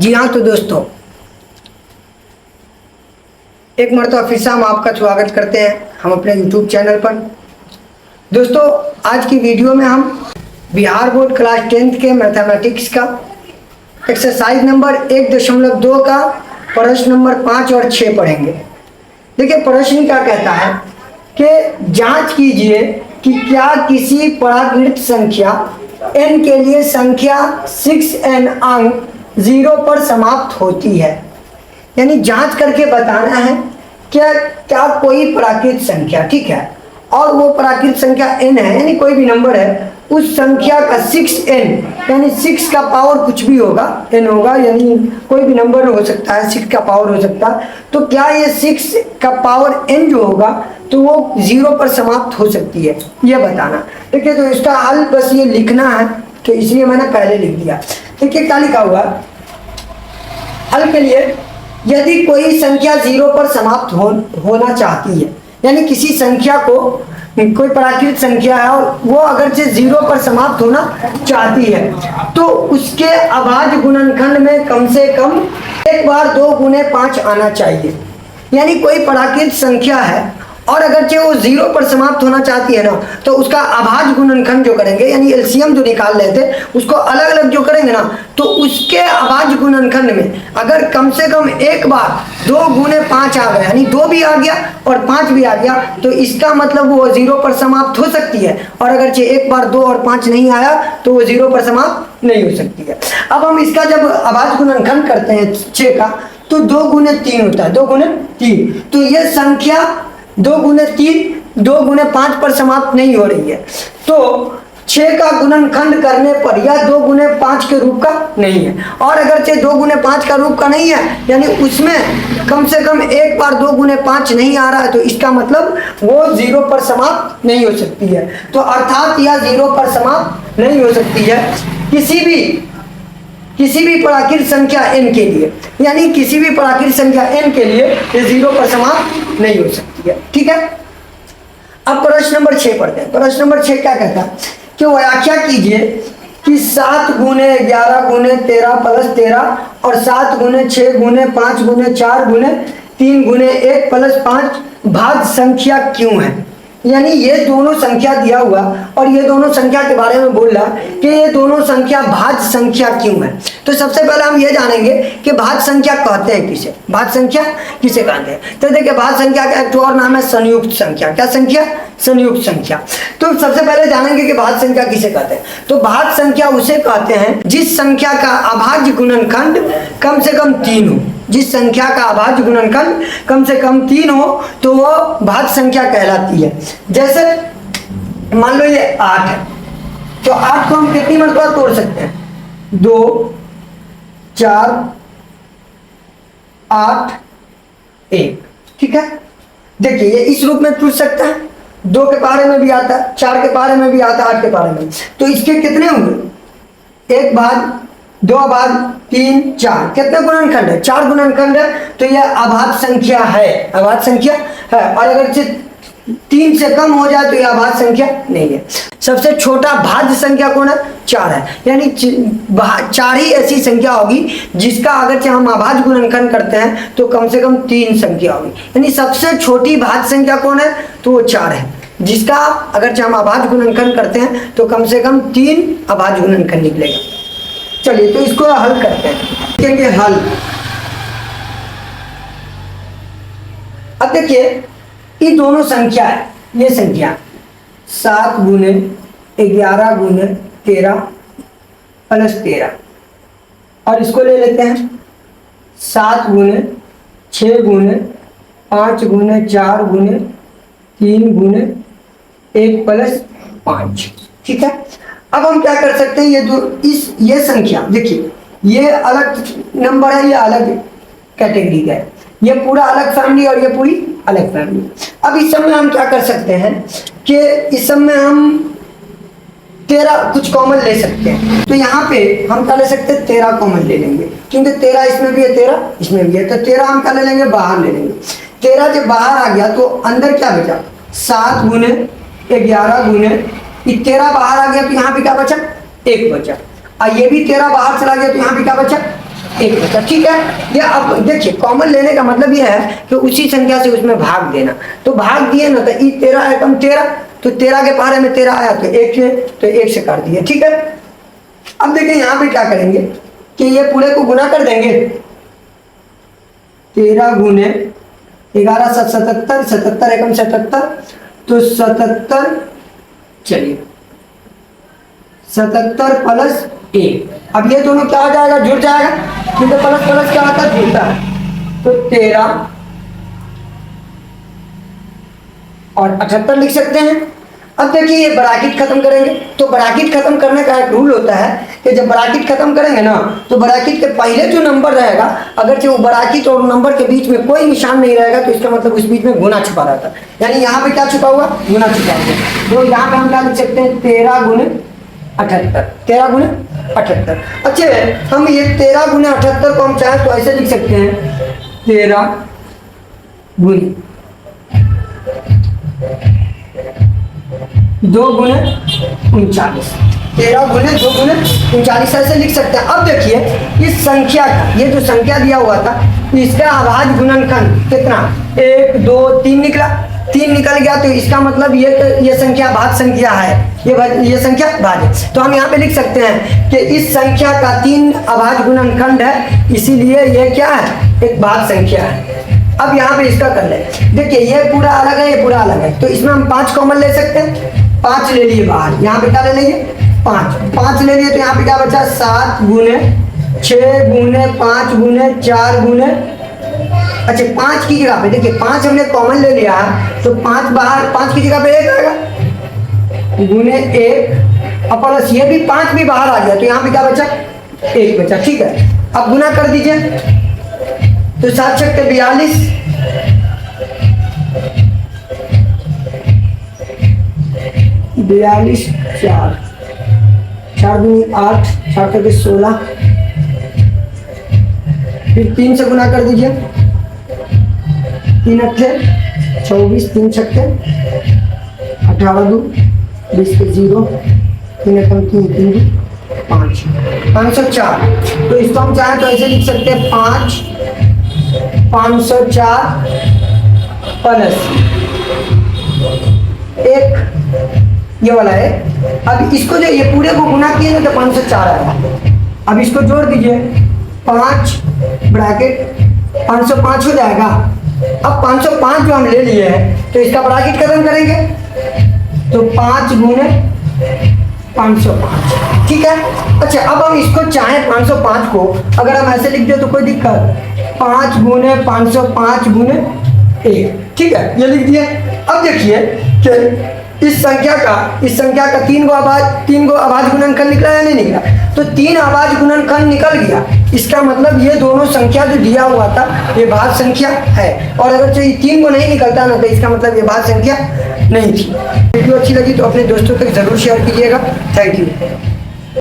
जी हाँ, तो दोस्तों एक मरतबा फिर से हम आपका स्वागत करते हैं हम अपने YouTube चैनल पर। दोस्तों आज की वीडियो में हम बिहार बोर्ड क्लास 10th के मैथमेटिक्स का एक्सरसाइज नंबर 1.2 का प्रश्न नंबर 5 और 6 पढ़ेंगे। देखिए प्रश्न क्या कहता है कि जांच कीजिए कि क्या किसी प्राकृत संख्या n के लिए संख्या 6n अंक 0 पर समाप्त होती है। यानी जांच करके बताना है क्या कोई प्राकृत संख्या, ठीक है, और वो प्राकृत संख्या n है, यानी कोई भी नंबर है, उस संख्या का 6n यानी 6 का पावर कुछ भी होगा, n होगा, यानी कोई भी नंबर हो सकता है, 6 का पावर हो सकता है, तो क्या ये 6 का पावर n जो होगा तो वो 0 पर समाप्त हो सकती है, ये बताना। देखिए तो इसका हल बस ये लिखना है, तो इसलिए मैंने पहले लिख दिया। देखिए क्या लिखा हुआ हल के लिए, यदि कोई संख्या 0 पर समाप्त होना चाहती है, यानी किसी संख्या को, कोई प्राकृत संख्या है और वो अगर से 0 पर समाप्त होना चाहती है तो उसके अभाज्य गुणनखंड में कम से कम एक बार 2 गुने 5 आना चाहिए। यानी कोई प्राकृत संख्या है और अगर चाहे वो 0 पर समाप्त होना चाहती है ना, तो उसका अभाज्य गुणनखंड जो करेंगे, यानी एलसीएम जो निकाल लेते उसको अलग अलग जो करेंगे ना, तो उसके अभाज्य गुणनखंड में अगर कम से कम एक बार 2 गुने 5 आ गया, यानी 2 भी आ गया और 5 भी आ गया, तो इसका मतलब वो 0 पर समाप्त हो सकती है। और अगर चाहे एक बार 2 और 5 नहीं आया तो वो 0 पर समाप्त नहीं हो सकती है। अब हम इसका जब अभाज्य गुणनखंड करते हैं 6 का, तो 2 गुने 3 होता है, 2 गुने 3, तो ये संख्या 2 गुने 3 2 गुने 5 पर समाप्त नहीं हो रही है, तो 6 का गुणनखंड करने पर यह 2 गुने 5 के रूप का नहीं है। और अगर से 2 गुने 5 का रूप का नहीं है, यानी उसमें कम से कम एक बार 2 गुने 5 नहीं आ रहा है, तो इसका मतलब वो 0 पर समाप्त नहीं हो सकती है। तो अर्थात यह 0 पर समाप्त नहीं हो सकती है किसी भी प्राकृत संख्या n के लिए, यानी किसी भी प्राकृत संख्या n के लिए ये 0 पर समाप्त नहीं हो सकती है, ठीक है। अब प्रश्न नंबर 6 पढ़ते हैं। प्रश्न नंबर 6 क्या कहता है कि व्याख्या कीजिए कि 7 गुने 11 गुने 13 प्लस 13 और 7 गुने 6 गुने 5 गुने 4 गुने 3 गुने 1 प्लस 5 भाज्य संख्या क्यों है। यानी ये दोनों संख्या दिया हुआ और ये दोनों संख्या के बारे में बोल रहा कि ये दोनों संख्या भाज्य संख्या क्यों है। तो सबसे पहले हम ये जानेंगे कि भाज्य संख्या कहते हैं किसे, भाज्य संख्या किसे कहते हैं। तो देखिए भाज्य संख्या का एक और नाम है संयुक्त संख्या। क्या संख्या? संयुक्त संख्या। तो सबसे पहले जानेंगे कि भाज्य संख्या किसे कहते हैं। तो भाज्य संख्या उसे कहते हैं जिस संख्या का अभाज्य गुणनखंड कम से कम 3 हो। जिस संख्या का अभाज्य गुणनखंड कम से कम 3 हो तो वो भाज्य संख्या कहलाती है। जैसे मान लो ये 8 है, तो 8 को हम कितनी मरतबा तोड़ सकते हैं? 2 4 8 1, ठीक है। देखिए ये इस रूप में टूट सकता है, 2 के पारे में भी आता है, 4 के पारे में भी आता है, 8 के पारे में। तो इसके कितने होंगे? 1 भाग 2 भाग 3 4, कितने गुणनखंड है? 4 गुणनखंड है, तो यह अभाज्य संख्या है, अभाज्य संख्या है। और अगर 3 से कम हो जाए तो यह अभाज्य संख्या नहीं है। सबसे छोटा भाज्य संख्या कौन है? 4 है, यानी 4 ही ऐसी संख्या होगी जिसका अगर हम अभाज्य गुणनखंड करते हैं तो कम से कम 3 संख्या होगी। यानी सबसे छोटी भाज्य संख्या कौन है? तो वो 4 है, जिसका अगर हम अभाज्य गुणनखंड करते हैं तो कम से कम 3 अभाज्य गुणनखंड निकलेगा। चलिए तो इसको हल करते हैं, देखेंगे हल। अब देखिए ये दोनों संख्या है, ये संख्या 7 गुने 11 गुने 13 प्लस 13, और इसको ले लेते हैं 7 गुने 6 गुने 5 गुने 4 गुने 3 गुने 1 प्लस 5, ठीक है। अब हम क्या कर सकते हैं, ये संख्या देखिए, ये अलग नंबर है, ये अलग कैटेगरी का है, ये पूरा अलग फैमिली और ये पूरी अलग फैमिली। अब इस समय हम क्या कर सकते हैं कि इस समय हम 13 कुछ कॉमन ले सकते हैं। तो यहाँ पे हम क्या ले सकते हैं? 13 कॉमन ले लेंगे, क्योंकि 13 इसमें भी है, 13 इसमें भी है, तो 13 हम क्या ले लेंगे? बाहर ले लेंगे। 13 जब बाहर आ गया तो अंदर क्या बचा? 7 गुने 11 गुने 13 बाहर आ गया तो यहाँ पे क्या बचा? 1 बचा। और ये भी 13 बाहर चला गया तो यहाँ पे क्या बचा? एक बचा। ठीक है, ये अब देखिए कॉमन लेने का मतलब ये है कि उसी संख्या से उसमें भाग देना। तो भाग दिए ना, तो 13 एकम 13, तो 13 के पारे में 13 आया तो 1 से, तो 1 से काट दिए। ठीक है, अब देखिए यहाँ पे क्या करेंगे कि ये पूरे को गुना कर देंगे। 13 गुने 11 7 77, 77 एकम 77, तो 77, चलिए 77 प्लस 1। अब ये दोनों क्या हो जाएगा, जुड़ जाएगा, क्योंकि प्लस प्लस क्या होता है, जुड़ता है। तो 13 और 78 लिख सकते हैं। अब देखिए ये ब्रैकेट खत्म करेंगे, तो ब्रैकेट खत्म करने का एक रूल होता है कि जब ब्रैकेट खत्म करेंगे ना, तो ब्रैकेट के पहले जो नंबर रहेगा, अगर जो ब्रैकेट और नंबर के बीच में कोई निशान नहीं रहेगा, तो इसका मतलब उस बीच में गुना छुपा रहता है। यानी यहाँ पे क्या छुपा हुआ, गुना छुपा हुआ। तो यहाँ पे हम क्या लिख सकते हैं, 13 गुने 78, 13 गुने 78। अच्छा, हम ये 13 गुने 78 को हम चाहे तो ऐसे लिख सकते हैं, 13 गुने 2 गुने 39, 13 गुने 2 गुने 39 ऐसे लिख सकते हैं। अब देखिए इस संख्या का, ये जो संख्या दिया हुआ था, इसका अभाज्य गुणनखंड कितना, 1 2 3 निकला, 3 निकल गया, तो इसका मतलब ये संख्या भाज्य संख्या है, ये संख्या भाज्य। तो हम यहाँ पे लिख सकते हैं कि इस संख्या का 3 अभाज्य गुणनखंड है, इसीलिए ये क्या है, एक भाज्य संख्या है। अब यहाँ पे इसका कर ले, देखिए ये पूरा अलग है, ये पूरा अलग है, तो इसमें हम 5 कॉमन ले सकते हैं। 5 ले लिए बाहर, यहाँ पे क्या ले लेंगे, 5 ले लिए, तो यहाँ पे क्या बचा, 7 गुने 6 गुने 5 गुने 4 गुने, अच्छा 5 की जगह पे देखिए 5 हमने कॉमन ले लिया है, तो 5 बाहर, 5 की जगह पे 1 आएगा, गुने 1 और प्लस ये भी 5 भी बाहर आ गया, तो यहाँ पे क्या बचा, 1 बचा। ठीक है, अब गुना कर दीजिए, तो 7 छक्के 42, 42 4 4 दूनी 8, 4 करके 16, फिर 3 से गुना कर दीजिए, 3 अट्ठे 24, 3 छक्के 18 2 20 के 0, 3 एकम 3 3 5, 504। तो इसको हम चाहें तो ऐसे लिख सकते हैं, 504 प्लस 1, ये वाला है। अब इसको जो ये पूरे को गुना किए तो 504 आएगा। अब इसको जोड़ दीजिए, 5 ब्रैकेट 505 हो जाएगा। अब 505 जो हम ले लिए हैं, तो इसका ब्रैकेट खत्म करेंगे, तो 5 गुने 505। ठीक है, अच्छा अब हम इसको चाहे 505 को अगर हम ऐसे लिख दे तो कोई दिक्कत, 5 गुने 505 गुने 1। ठीक है, ये लिख दिए। अब देखिए कि इस संख्या का 3 गो अभाज्य गुणनखंड निकला या नहीं निकला, तो 3 अभाज्य गुणनखंड निकल गया। इसका मतलब ये दोनों संख्या जो दिया हुआ था, ये भाज्य संख्या है, और अगर जो 3 को नहीं निकलता ना, तो इसका मतलब ये भाज्य संख्या नहीं थी। वीडियो अच्छी लगी तो अपने दोस्तों तक जरूर शेयर कीजिएगा। Thank you.